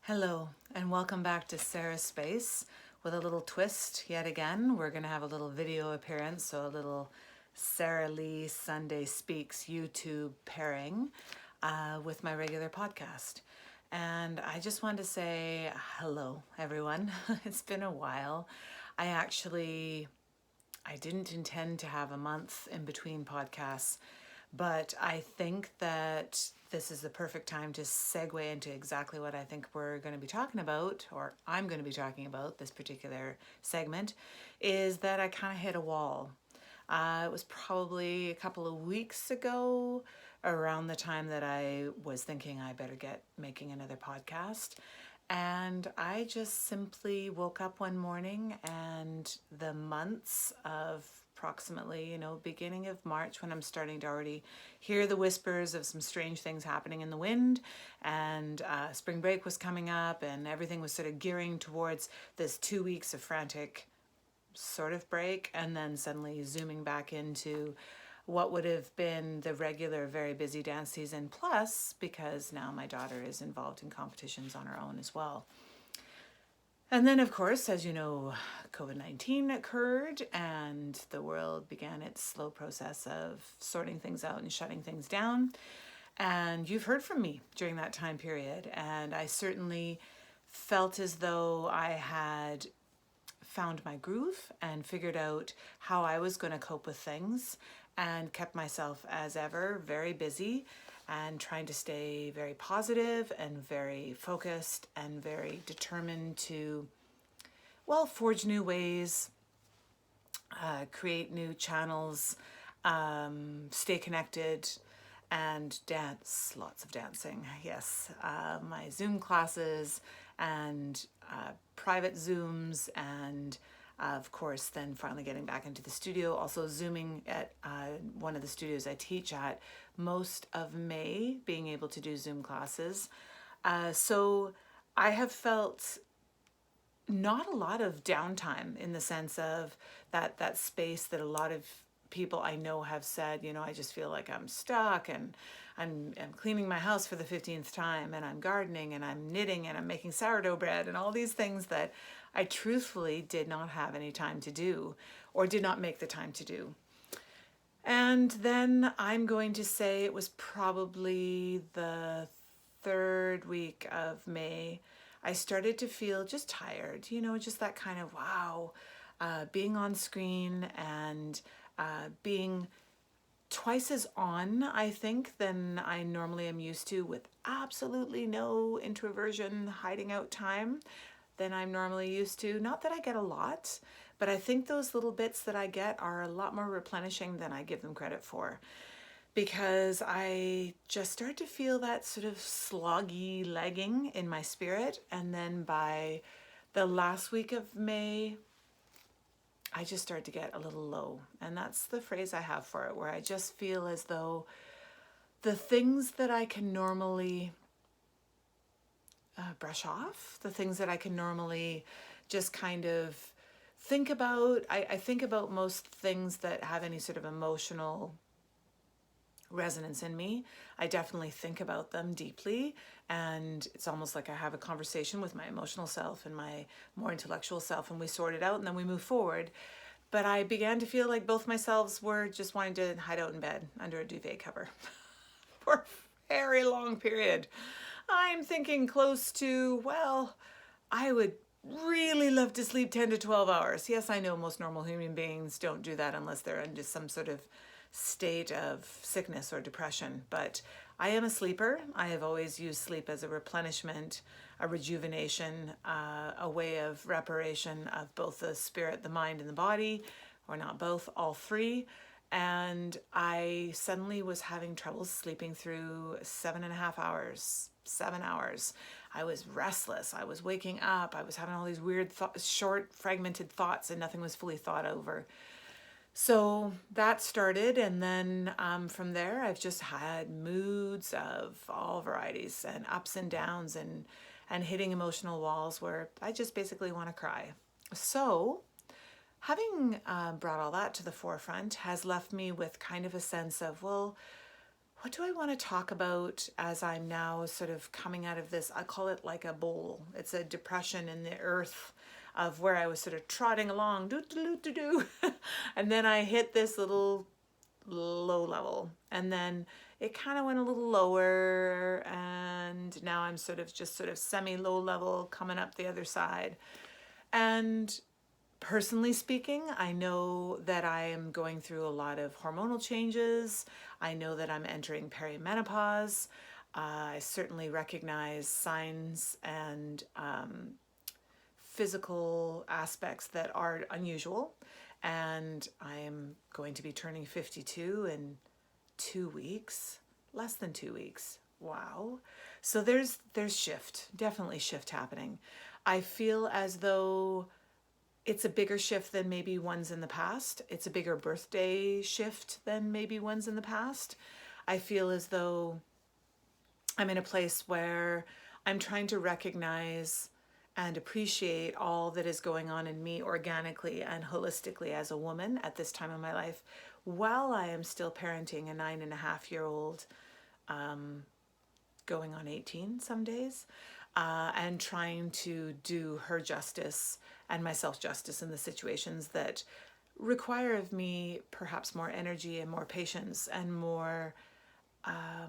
Hello, and welcome back to Sarah's Space with a little twist yet again. We're going to have a little video appearance, so a little Sarah Lee Sunday Speaks YouTube pairing with my regular podcast. And I just wanted to say hello, everyone. It's been a while. I didn't intend to have a month in between podcasts, but I think that this is the perfect time to segue into exactly what I think we're going to be talking about, or I'm going to be talking about this particular segment, is that I kind of hit a wall. It was probably a couple of weeks ago, around the time that I was thinking I better get making another podcast. And I just simply woke up one morning, and the months of approximately, beginning of March, when I'm starting to already hear the whispers of some strange things happening in the wind, and spring break was coming up, and everything was sort of gearing towards this 2 weeks of frantic sort of break, and then suddenly zooming back into what would have been the regular, very busy dance season, plus because now my daughter is involved in competitions on her own as well. And then, of course, as you know, COVID-19 occurred, and the world began its slow process of sorting things out and shutting things down. And you've heard from me during that time period, and I certainly felt as though I had found my groove and figured out how I was going to cope with things, and kept myself, as ever, very busy and trying to stay very positive and very focused and very determined to, forge new ways, create new channels, stay connected, and dance. Lots of dancing, yes. My Zoom classes and private Zooms, and of course, then finally getting back into the studio, also Zooming at one of the studios I teach at most of May, being able to do Zoom classes. So I have felt not a lot of downtime, in the sense of that space that a lot of people I know have said, I just feel like I'm stuck, and I'm cleaning my house for the 15th time, and I'm gardening, and I'm knitting, and I'm making sourdough bread, and all these things that I truthfully did not have any time to do, or did not make the time to do. And then I'm going to say it was probably the third week of May, I started to feel just tired, just that kind of being on screen and being twice as on, I think, than I normally am used to, with absolutely no introversion, hiding out time than I'm normally used to. Not that I get a lot, but I think those little bits that I get are a lot more replenishing than I give them credit for, because I just start to feel that sort of sloggy lagging in my spirit. And then by the last week of May, I just start to get a little low. And that's the phrase I have for it, where I just feel as though the things that I can normally brush off, the things that I can normally just kind of think about, I think about most things that have any sort of emotional resonance in me. I definitely think about them deeply, and it's almost like I have a conversation with my emotional self and my more intellectual self, and we sort it out and then we move forward. But I began to feel like both myselves were just wanting to hide out in bed under a duvet cover for a very long period. I'm thinking close to, I would really love to sleep 10 to 12 hours. Yes, I know most normal human beings don't do that unless they're in just some sort of state of sickness or depression. But I am a sleeper. I have always used sleep as a replenishment, a rejuvenation, a way of reparation of both the spirit, the mind, and the body, or not both, all three. And I suddenly was having trouble sleeping through 7.5 hours, 7 hours. I was restless. I was waking up. I was having all these weird, short, fragmented thoughts, and nothing was fully thought over. So that started, and then from there, I've just had moods of all varieties, and ups and downs, and hitting emotional walls where I just basically want to cry. So having brought all that to the forefront has left me with kind of a sense of, what what do I want to talk about as I'm now sort of coming out of this? I call it like a bowl. It's a depression in the earth of where I was sort of trotting along, do do do do do, and then I hit this little low level, and then it kind of went a little lower, and now I'm sort of just sort of semi low level coming up the other side. And personally speaking, I know that I am going through a lot of hormonal changes. I know that I'm entering perimenopause. I certainly recognize signs and physical aspects that are unusual. And I am going to be turning 52 in 2 weeks, less than 2 weeks. Wow. So there's shift, definitely shift happening. I feel as though it's a bigger shift than maybe ones in the past. It's a bigger birthday shift than maybe ones in the past. I feel as though I'm in a place where I'm trying to recognize and appreciate all that is going on in me organically and holistically as a woman at this time of my life, while I am still parenting a 9.5-year-old, going on 18 some days, and trying to do her justice and myself justice in the situations that require of me perhaps more energy and more patience and more, I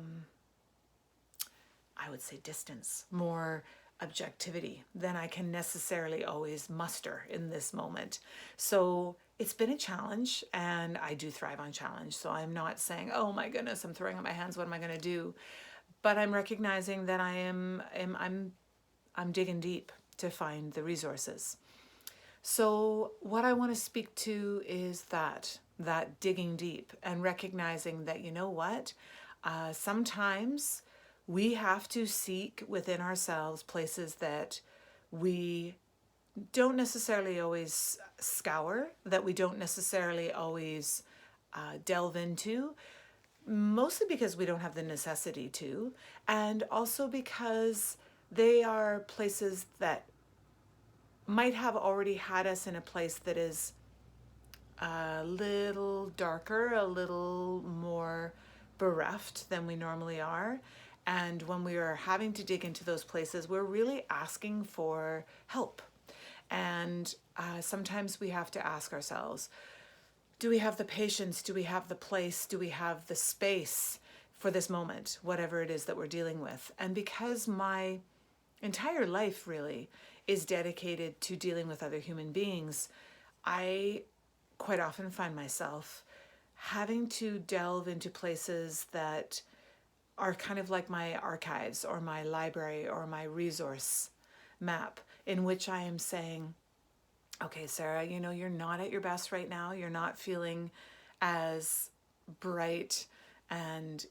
would say, distance, more objectivity than I can necessarily always muster in this moment. So it's been a challenge, and I do thrive on challenge. So I'm not saying, oh my goodness, I'm throwing up my hands, what am I going to do? But I'm recognizing that I'm digging deep to find the resources. So what I want to speak to is that digging deep and recognizing that, you know what, sometimes we have to seek within ourselves places that we don't necessarily always scour, that we don't necessarily always delve into, mostly because we don't have the necessity to, and also because they are places that might have already had us in a place that is a little darker, a little more bereft than we normally are. And when we are having to dig into those places, we're really asking for help. And sometimes we have to ask ourselves, do we have the patience? Do we have the place? Do we have the space for this moment, whatever it is that we're dealing with? And because my entire life really is dedicated to dealing with other human beings, I quite often find myself having to delve into places that are kind of like my archives or my library or my resource map, in which I am saying, okay, Sarah, you know, you're not at your best right now. You're not feeling as bright and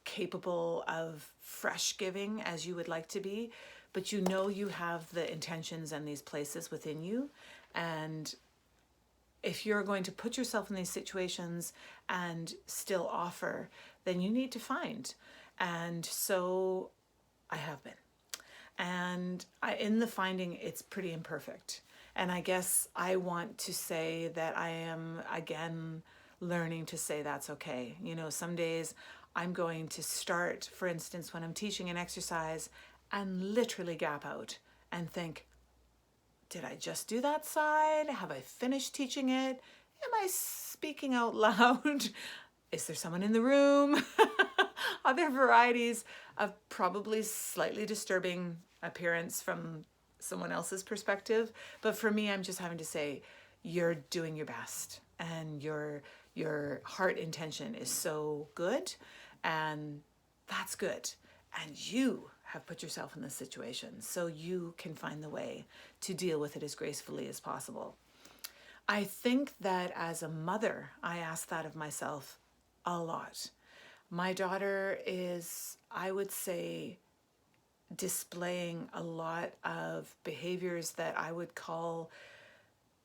capable of fresh giving as you would like to be, but you know you have the intentions and these places within you. And if you're going to put yourself in these situations and still offer, then you need to find. And so I have been. And in the finding, it's pretty imperfect. And I guess I want to say that I am, again, learning to say that's okay. You know, some days I'm going to start, for instance, when I'm teaching an exercise, and literally gap out and think, did I just do that side? Have I finished teaching it? Am I speaking out loud? Is there someone in the room? Other varieties of probably slightly disturbing appearance from someone else's perspective. But for me, I'm just having to say, you're doing your best, and your heart intention is so good, and that's good. And you have put yourself in this situation, so you can find the way to deal with it as gracefully as possible. I think that as a mother, I ask that of myself a lot. My daughter is, I would say, displaying a lot of behaviors that I would call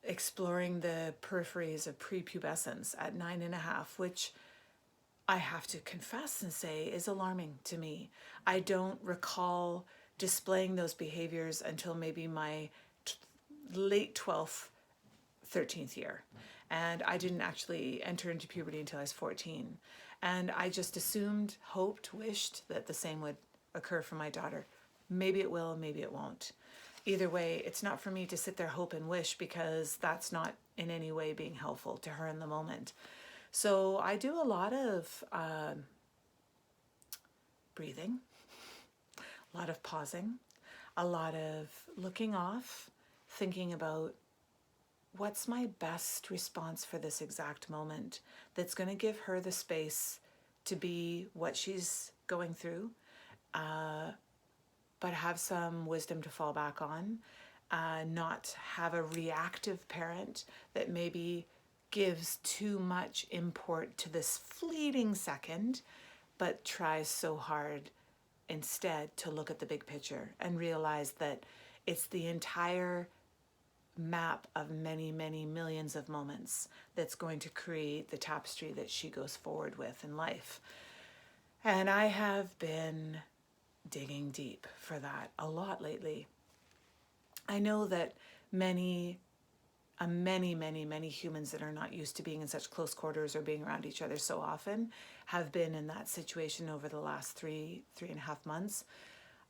exploring the peripheries of prepubescence at 9.5, which I have to confess and say is alarming to me. I don't recall displaying those behaviors until maybe my late 12th, 13th year. And I didn't actually enter into puberty until I was 14. And I just assumed, hoped, wished that the same would occur for my daughter. Maybe it will, maybe it won't. Either way, it's not for me to sit there, hope, and wish, because that's not in any way being helpful to her in the moment. So I do a lot of breathing, a lot of pausing, a lot of looking off, thinking about what's my best response for this exact moment that's going to give her the space to be what she's going through, but have some wisdom to fall back on, not have a reactive parent that maybe gives too much import to this fleeting second, but tries so hard instead to look at the big picture and realize that it's the entire map of many, many millions of moments that's going to create the tapestry that she goes forward with in life. And I have been digging deep for that a lot lately. I know that many humans that are not used to being in such close quarters or being around each other so often have been in that situation over the last three and a half months.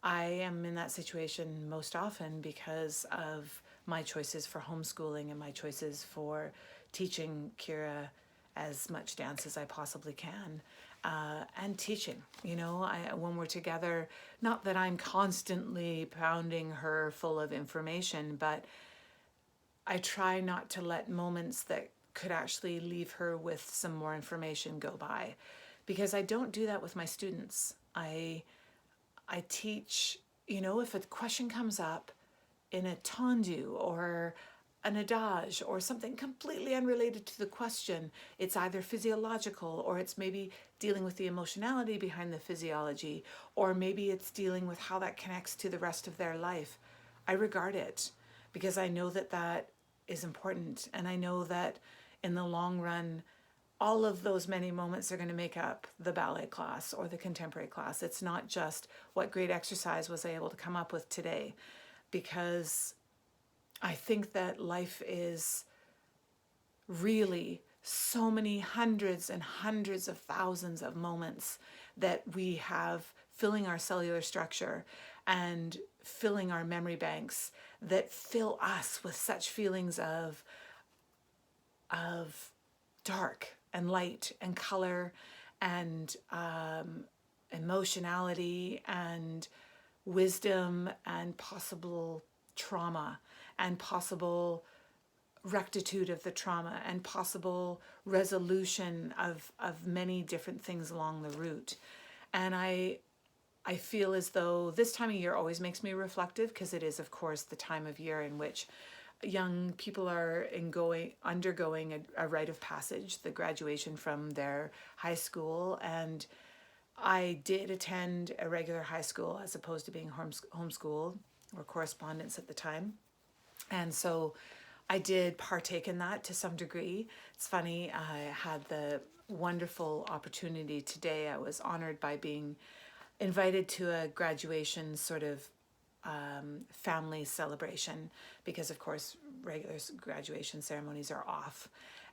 I am in that situation most often because of my choices for homeschooling and my choices for teaching Kira as much dance as I possibly can, and teaching. When we're together, not that I'm constantly pounding her full of information, but I try not to let moments that could actually leave her with some more information go by, because I don't do that with my students. I teach, if a question comes up in a tendu or an adage or something completely unrelated to the question, it's either physiological, or it's maybe dealing with the emotionality behind the physiology, or maybe it's dealing with how that connects to the rest of their life. I regard it because I know that that is important. And I know that in the long run, all of those many moments are going to make up the ballet class or the contemporary class. It's not just what great exercise was I able to come up with today, because I think that life is really so many hundreds and hundreds of thousands of moments that we have filling our cellular structure and filling our memory banks that fill us with such feelings of dark and light and color and emotionality and wisdom and possible trauma and possible rectitude of the trauma and possible resolution of many different things along the route. And I feel as though this time of year always makes me reflective, because it is, of course, the time of year in which young people are undergoing a rite of passage, the graduation from their high school. And I did attend a regular high school as opposed to being homeschooled or correspondence at the time. And so I did partake in that to some degree. It's funny, I had the wonderful opportunity today. I was honored by being invited to a graduation sort of family celebration, because of course regular graduation ceremonies are off.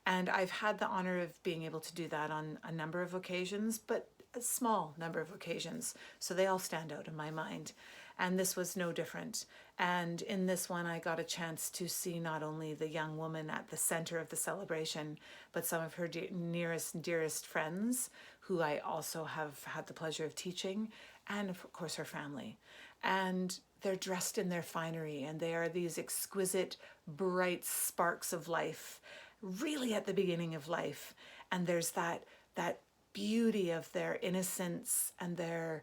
And I've had the honor of being able to do that on a number of occasions, but a small number of occasions. So they all stand out in my mind. And this was no different. And in this one, I got a chance to see not only the young woman at the center of the celebration, but some of her nearest and dearest friends, who I also have had the pleasure of teaching, and of course her family. And they're dressed in their finery, and they are these exquisite, bright sparks of life, really at the beginning of life. And there's that beauty of their innocence and their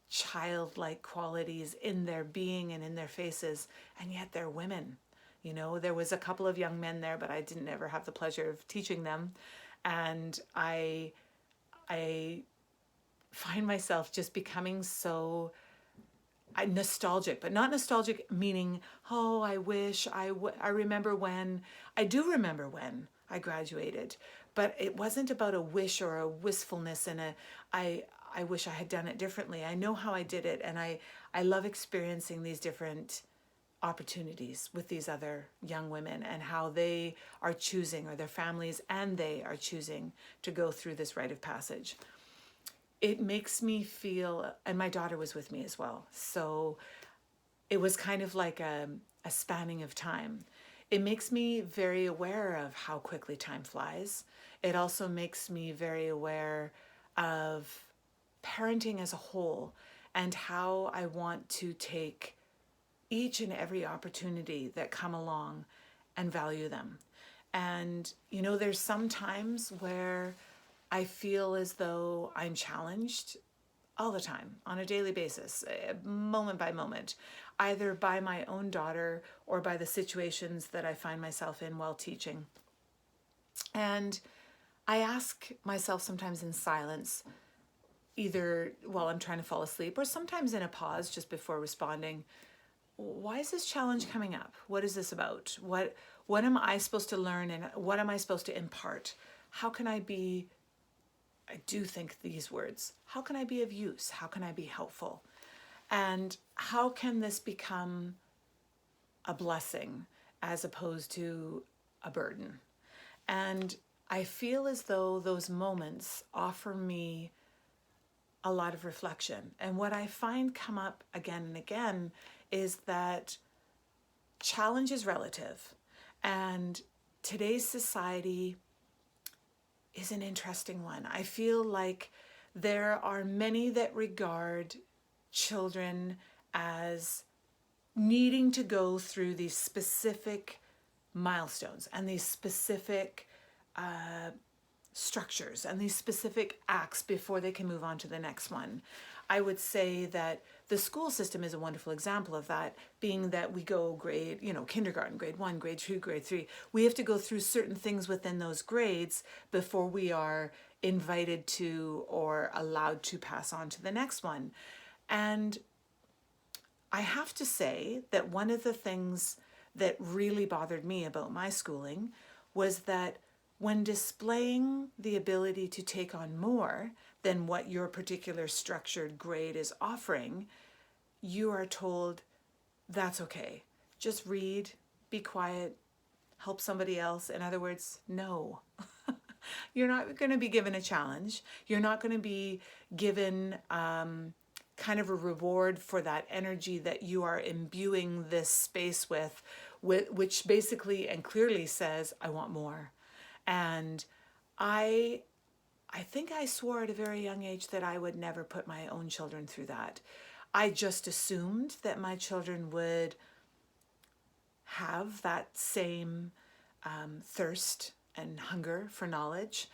childlike qualities in their being and in their faces, and yet they're women. There was a couple of young men there, but I didn't ever have the pleasure of teaching them. And I find myself just becoming so nostalgic, but not nostalgic meaning, oh, I wish, I remember when. I do remember when I graduated, but it wasn't about a wish or a wistfulness and I wish I had done it differently. I know how I did it, and I love experiencing these different opportunities with these other young women and how they are choosing, or their families and they are choosing to go through this rite of passage. It makes me feel, and my daughter was with me as well, so it was kind of like a spanning of time. It makes me very aware of how quickly time flies. It also makes me very aware of parenting as a whole and how I want to take each and every opportunity that come along and value them. And, there's some times where I feel as though I'm challenged all the time, on a daily basis, moment by moment, either by my own daughter or by the situations that I find myself in while teaching. And I ask myself sometimes in silence, either while I'm trying to fall asleep or sometimes in a pause just before responding, why is this challenge coming up? What is this about? What am I supposed to learn, and what am I supposed to impart? How can I be, I do think these words, how can I be of use? How can I be helpful? And how can this become a blessing as opposed to a burden? And I feel as though those moments offer me a lot of reflection. And what I find come up again and again is that challenge is relative. And today's society is an interesting one. I feel like there are many that regard children as needing to go through these specific milestones and these specific structures and these specific acts before they can move on to the next one. I would say that the school system is a wonderful example of that, being that we go kindergarten, grade 1, grade 2, grade 3. We have to go through certain things within those grades before we are invited to or allowed to pass on to the next one. And I have to say that one of the things that really bothered me about my schooling was that when displaying the ability to take on more than what your particular structured grade is offering, you are told that's okay. Just read, be quiet, help somebody else. In other words, no. You're not going to be given a challenge. You're not going to be given kind of a reward for that energy that you are imbuing this space with, which basically and clearly says, I want more. And I think I swore at a very young age that I would never put my own children through that. I just assumed that my children would have that same thirst and hunger for knowledge.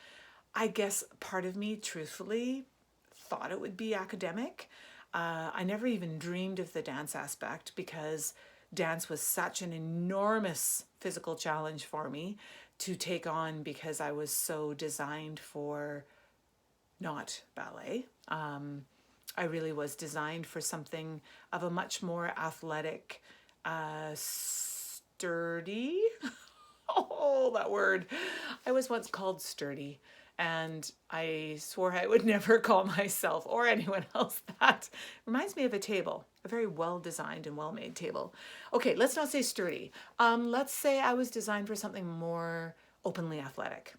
I guess part of me, truthfully, thought it would be academic. I never even dreamed of the dance aspect because dance was such an enormous physical challenge for me to take on because I was so designed for not ballet. I really was designed for something of a much more athletic, sturdy. Oh, that word. I was once called sturdy, and I swore I would never call myself or anyone else that. Reminds me of a table, a very well-designed and well-made table. Okay, let's not say sturdy. Let's say I was designed for something more openly athletic,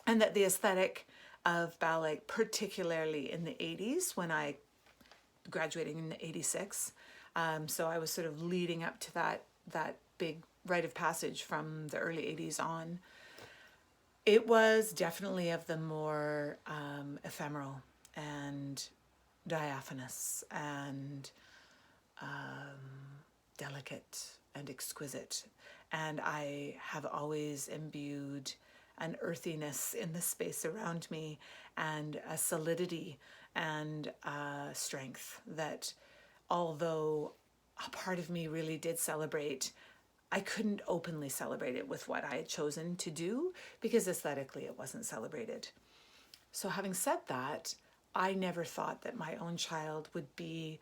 and that the aesthetic of ballet, particularly in the 80s when I graduated in 86, so I was sort of leading up to that big rite of passage from the early 80s on. It was definitely of the more ephemeral and diaphanous and delicate and exquisite. And I have always imbued an earthiness in the space around me and a solidity and strength that, although a part of me really did celebrate, I couldn't openly celebrate it with what I had chosen to do because aesthetically it wasn't celebrated. So having said that, I never thought that my own child would be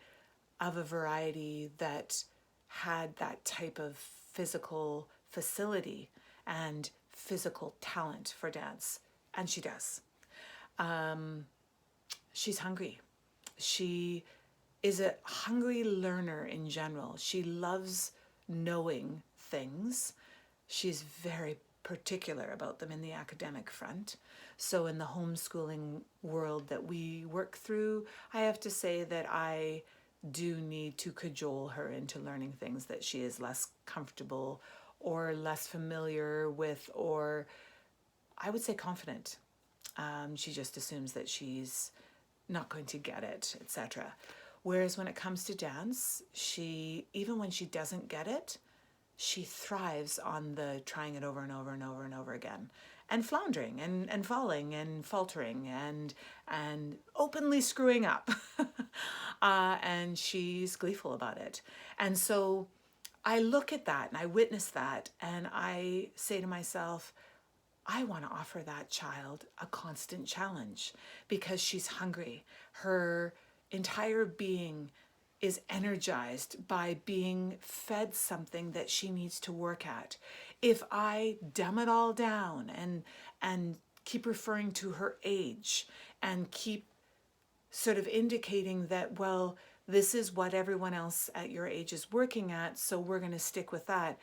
of a variety that had that type of physical facility and physical talent for dance. And she does. She's hungry. She is a hungry learner in general. She loves knowing things. She's very particular about them in the academic front. So in the homeschooling world that we work through, I have to say that I do need to cajole her into learning things that she is less comfortable or less familiar with, or I would say confident. She just assumes that she's not going to get it, etc. Whereas when it comes to dance, even when she doesn't get it, she thrives on the trying it over and over and over and over again, and floundering and falling and faltering and openly screwing up. And she's gleeful about it. And so I look at that and I witness that and I say to myself, I want to offer that child a constant challenge because she's hungry. Her entire being is energized by being fed something that she needs to work at. If I dumb it all down and keep referring to her age and keep sort of indicating that, well, this is what everyone else at your age is working at, so we're going to stick with that,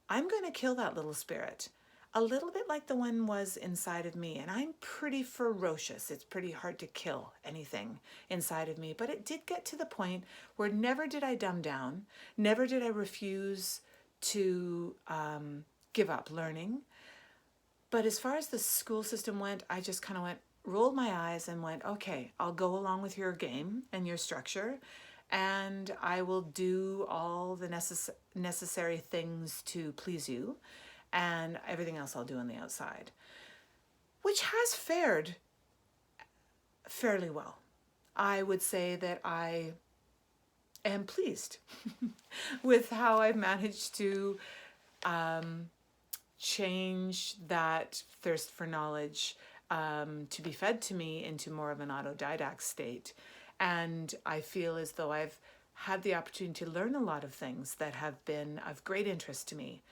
I'm going to kill that little spirit. A little bit like the one was inside of me. And I'm pretty ferocious. It's pretty hard to kill anything inside of me. But it did get to the point where never did I dumb down. Never did I refuse to give up learning. But as far as the school system went, I just kind of rolled my eyes and went, okay, I'll go along with your game and your structure. And I will do all the necessary things to please you. And everything else I'll do on the outside, which has fared fairly well. I would say that I am pleased with how I've managed to change that thirst for knowledge to be fed to me into more of an autodidact state. And I feel as though I've had the opportunity to learn a lot of things that have been of great interest to me.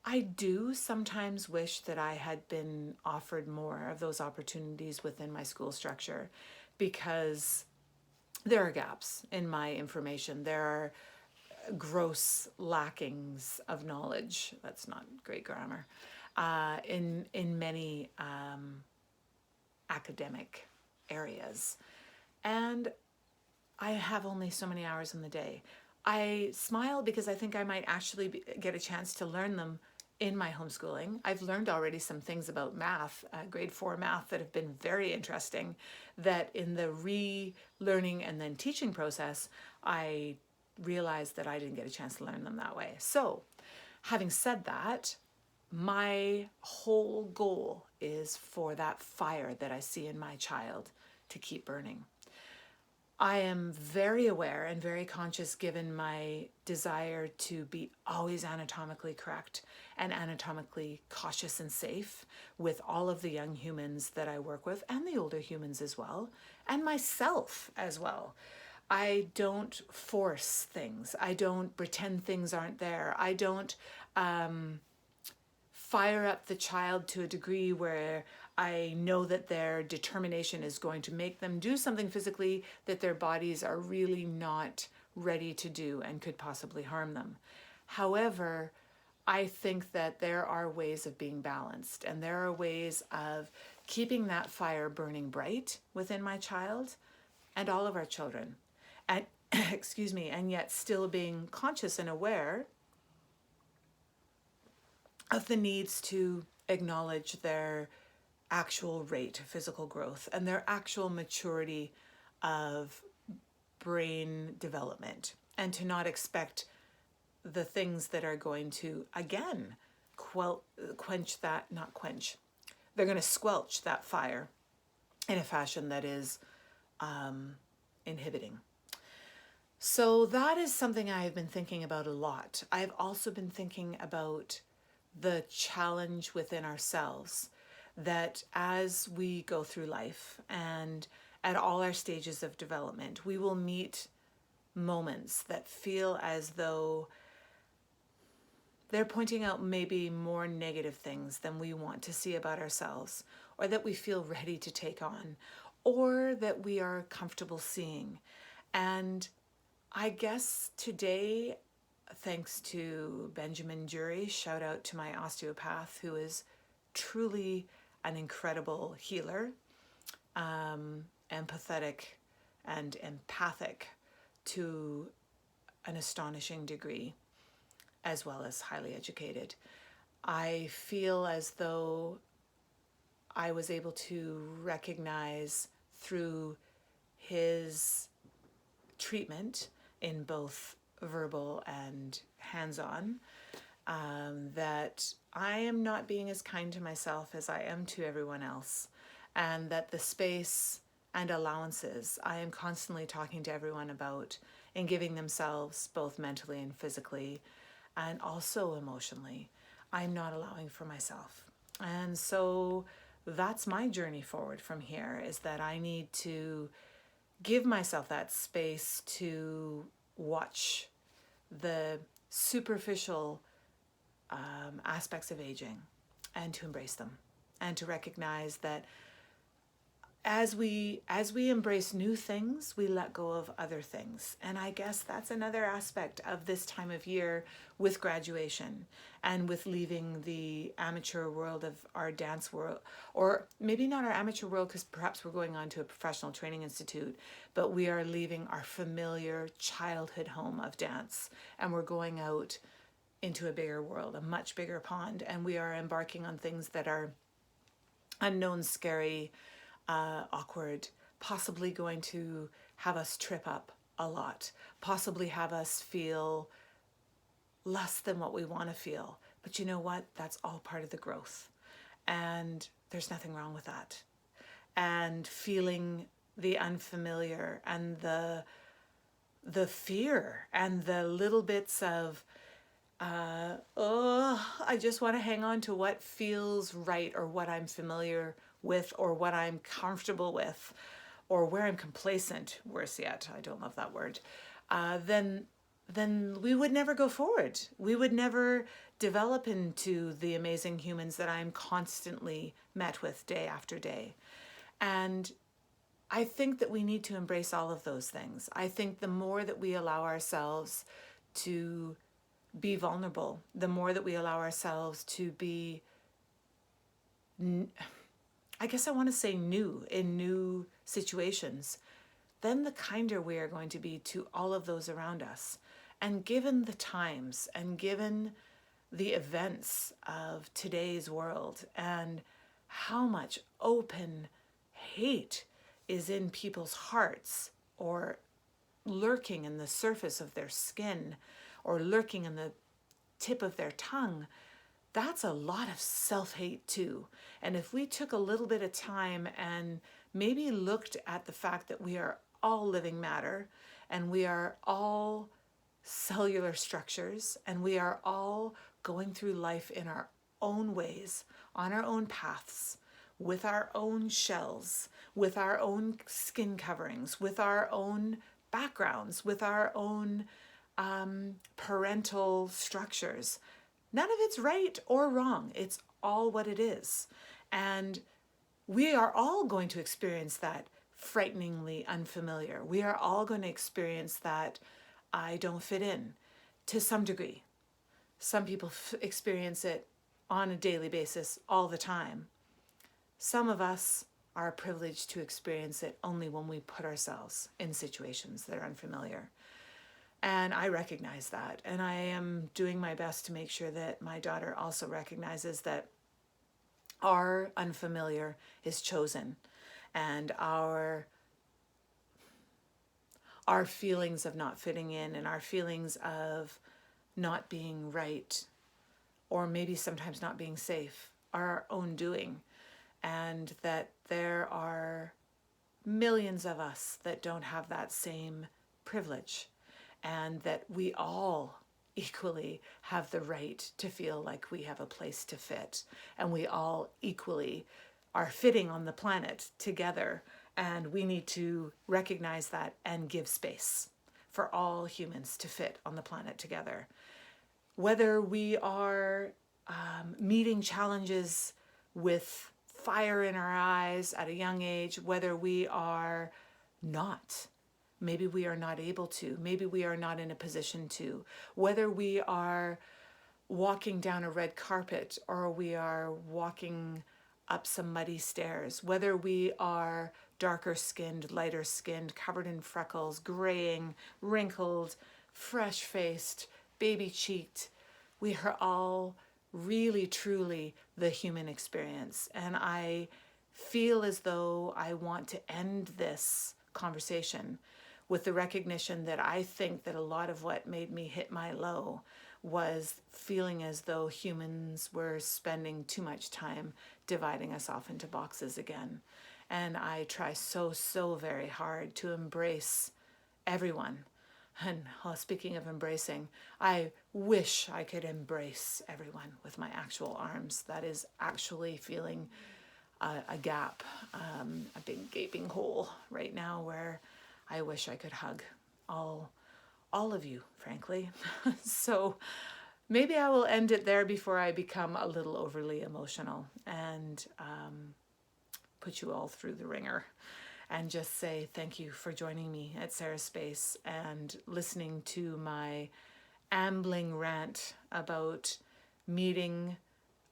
I do sometimes wish that I had been offered more of those opportunities within my school structure because there are gaps in my information. There are gross lackings of knowledge. That's not great grammar. In many academic areas. And I have only so many hours in the day. I smile because I think I might actually get a chance to learn them in my homeschooling. I've learned already some things about math, grade 4 math, that have been very interesting, that in the relearning and then teaching process, I realized that I didn't get a chance to learn them that way. So, having said that, my whole goal is for that fire that I see in my child to keep burning. I am very aware and very conscious, given my desire to be always anatomically correct and anatomically cautious and safe with all of the young humans that I work with and the older humans as well, and myself as well. I don't force things. I don't pretend things aren't there. I don't fire up the child to a degree where I know that their determination is going to make them do something physically that their bodies are really not ready to do and could possibly harm them. However, I think that there are ways of being balanced, and there are ways of keeping that fire burning bright within my child and all of our children. And excuse me, and yet still being conscious and aware of the needs to acknowledge their actual rate of physical growth and their actual maturity of brain development, and to not expect the things that are going to, again, quench that, not quench, they're going to squelch that fire in a fashion that is inhibiting. So that is something I have been thinking about a lot. I've also been thinking about the challenge within ourselves, that as we go through life and at all our stages of development, we will meet moments that feel as though they're pointing out maybe more negative things than we want to see about ourselves, or that we feel ready to take on, or that we are comfortable seeing. And I guess today thanks to Benjamin Jury. Shout out to my osteopath, who is truly an incredible healer, empathetic and empathic to an astonishing degree, as well as highly educated. I feel as though I was able to recognize through his treatment in both verbal and hands-on that I am not being as kind to myself as I am to everyone else, and that the space and allowances I am constantly talking to everyone about and giving themselves both mentally and physically and also emotionally, I'm not allowing for myself. And so that's my journey forward from here, is that I need to give myself that space to watch the superficial aspects of aging and to embrace them, and to recognize that as we embrace new things, we let go of other things. And I guess that's another aspect of this time of year with graduation and with leaving the amateur world of our dance world, or maybe not our amateur world, because perhaps we're going on to a professional training institute, but we are leaving our familiar childhood home of dance, and we're going out into a bigger world, a much bigger pond, and we are embarking on things that are unknown, scary, awkward, possibly going to have us trip up a lot, possibly have us feel less than what we want to feel. But you know what? That's all part of the growth. And there's nothing wrong with that. And feeling the unfamiliar and the fear and the little bits of, I just want to hang on to what feels right, or what I'm familiar with, or what I'm comfortable with, or where I'm complacent, worse yet, I don't love that word, then we would never go forward. We would never develop into the amazing humans that I'm constantly met with day after day. And I think that we need to embrace all of those things. I think the more that we allow ourselves to be vulnerable, the more that we allow ourselves to be, I guess I want to say new, in new situations, then the kinder we are going to be to all of those around us. And given the times and given the events of today's world and how much open hate is in people's hearts, or lurking in the surface of their skin, or lurking in the tip of their tongue, that's a lot of self-hate too. And if we took a little bit of time and maybe looked at the fact that we are all living matter, and we are all cellular structures, and we are all going through life in our own ways, on our own paths, with our own shells, with our own skin coverings, with our own backgrounds, with our own parental structures. None of it's right or wrong. It's all what it is. And we are all going to experience that frighteningly unfamiliar. We are all going to experience that I don't fit in to some degree. Some people experience it on a daily basis all the time. Some of us are privileged to experience it only when we put ourselves in situations that are unfamiliar. And I recognize that. And I am doing my best to make sure that my daughter also recognizes that our unfamiliar is chosen, and our feelings of not fitting in, and our feelings of not being right, or maybe sometimes not being safe, are our own doing. And that there are millions of us that don't have that same privilege, and that we all equally have the right to feel like we have a place to fit, and we all equally are fitting on the planet together, and we need to recognize that and give space for all humans to fit on the planet together. Whether we are meeting challenges with fire in our eyes at a young age, whether we are not, Maybe we are not able to. Maybe we are not in a position to. Whether we are walking down a red carpet or we are walking up some muddy stairs, whether we are darker skinned, lighter skinned, covered in freckles, graying, wrinkled, fresh faced, baby cheeked, we are all really, truly the human experience. And I feel as though I want to end this conversation with the recognition that I think that a lot of what made me hit my low was feeling as though humans were spending too much time dividing us off into boxes again. And I try so very hard to embrace everyone. And speaking of embracing, I wish I could embrace everyone with my actual arms. That is actually feeling a gap, a big gaping hole right now where I wish I could hug all of you, frankly. So maybe I will end it there before I become a little overly emotional and put you all through the ringer and just say thank you for joining me at Sarah's Space and listening to my ambling rant about meeting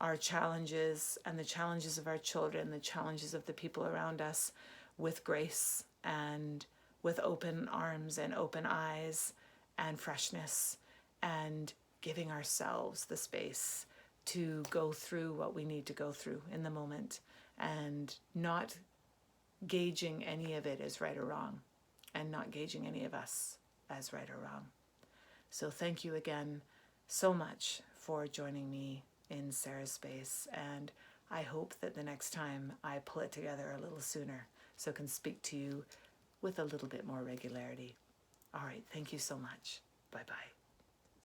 our challenges and the challenges of our children, the challenges of the people around us with grace and with open arms and open eyes and freshness, and giving ourselves the space to go through what we need to go through in the moment and not gauging any of it as right or wrong and not gauging any of us as right or wrong. So thank you again so much for joining me in Sarah's Space, and I hope that the next time I pull it together a little sooner so I can speak to you with a little bit more regularity. All right, thank you so much. Bye-bye.